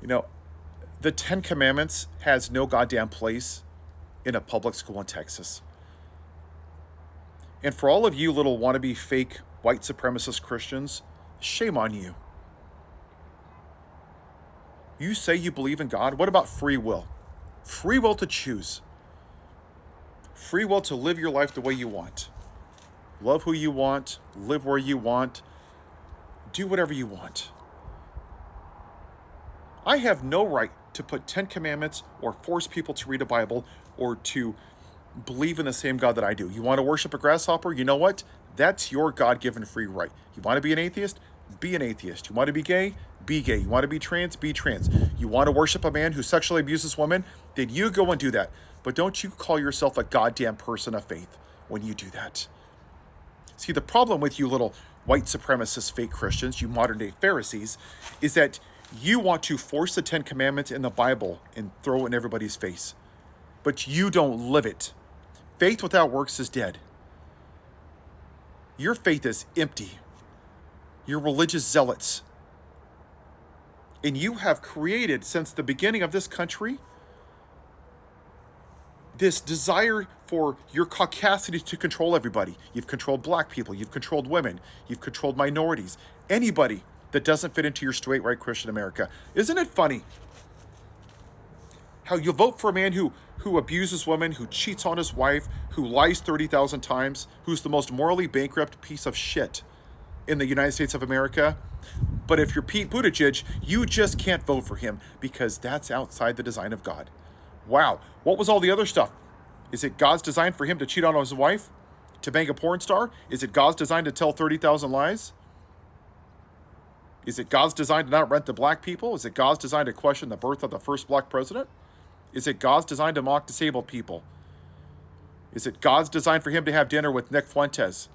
You know, the Ten Commandments has no goddamn place in a public school in Texas. And for all of you little wannabe fake white supremacist Christians, shame on you. You say you believe in God. What about free will? Free will to choose. Free will to live your life the way you want. Love who you want, live where you want, do whatever you want. I have no right to put 10 commandments or force people to read a Bible or to believe in the same God that I do. You want to worship a grasshopper? You know what? That's your God-given free right. You want to be an atheist? Be an atheist. You want to be gay? Be gay. You want to be trans? Be trans. You want to worship a man who sexually abuses women? Then you go and do that. But don't you call yourself a goddamn person of faith when you do that. See, the problem with you little white supremacist fake Christians, you modern day Pharisees, is that you want to force the Ten Commandments in the Bible and throw it in everybody's face. But you don't live it. Faith without works is dead. Your faith is empty. You're religious zealots. And you have created, since the beginning of this country, this desire for your caucasity to control everybody. You've controlled black people. You've controlled women. You've controlled minorities. Anybody that doesn't fit into your straight right Christian America. Isn't it funny how you vote for a man who abuses women, who cheats on his wife, who lies 30,000 times, who's the most morally bankrupt piece of shit in the United States of America? But if you're Pete Buttigieg, you just can't vote for him because that's outside the design of God. Wow, what was all the other stuff? Is it God's design for him to cheat on his wife? To bang a porn star? Is it God's design to tell 30,000 lies? Is it God's design to not rent to black people? Is it God's design to question the birth of the first black president? Is it God's design to mock disabled people? Is it God's design for him to have dinner with Nick Fuentes?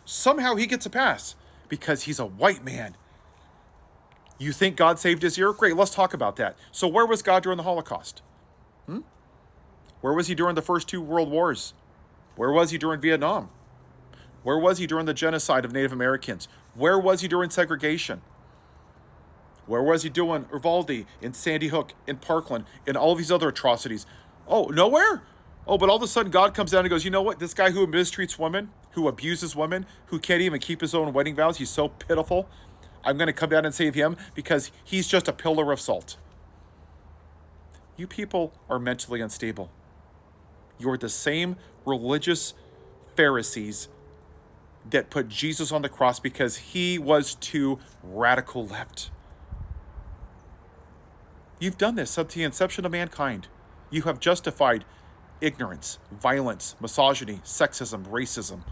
Somehow he gets a pass because he's a white man. You think God saved his ear? Great, let's talk about that. So where was God during the Holocaust? Where was he during the first two world wars? Where was he during Vietnam? Where was he during the genocide of Native Americans? Where was he during segregation? Where was he doing Uvalde, in Sandy Hook, in Parkland, in all of these other atrocities? Oh, nowhere? Oh, but all of a sudden God comes down and goes, you know what? This guy who mistreats women, who abuses women, who can't even keep his own wedding vows, he's so pitiful. I'm going to come down and save him because he's just a pillar of salt. You people are mentally unstable. You're the same religious Pharisees that put Jesus on the cross because he was too radical left. You've done this since the inception of mankind. You have justified ignorance, violence, misogyny, sexism, racism,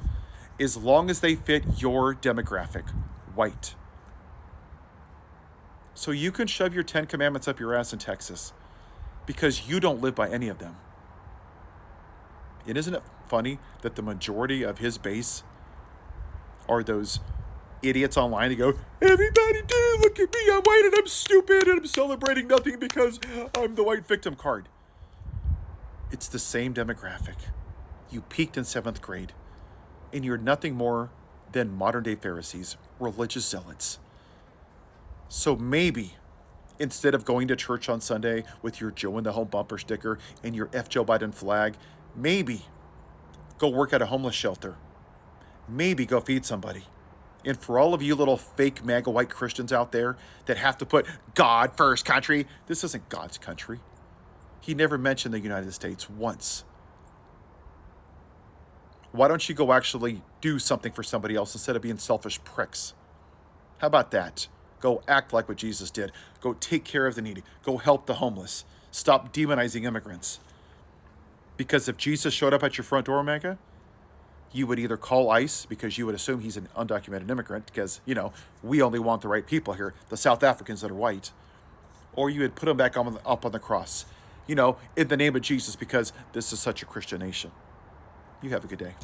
as long as they fit your demographic, white. So you can shove your 10 commandments up your ass in Texas because you don't live by any of them. And isn't it funny that the majority of his base are those idiots online who go, everybody do, look at me, I'm white and I'm stupid and I'm celebrating nothing because I'm the white victim card. It's the same demographic. You peaked in 7th grade and you're nothing more than modern day Pharisees, religious zealots. So maybe instead of going to church on Sunday with your Joe in the Home bumper sticker and your F Joe Biden flag, maybe go work at a homeless shelter. Maybe go feed somebody. And for all of you little fake MAGA white Christians out there that have to put God first country, this isn't God's country. He never mentioned the United States once. Why don't you go actually do something for somebody else instead of being selfish pricks? How about that? Go act like what Jesus did. Go take care of the needy. Go help the homeless. Stop demonizing immigrants. Because if Jesus showed up at your front door, MAGA, you would either call ICE because you would assume he's an undocumented immigrant because, we only want the right people here, the South Africans that are white. Or you would put him back up on the cross, in the name of Jesus because this is such a Christian nation. You have a good day.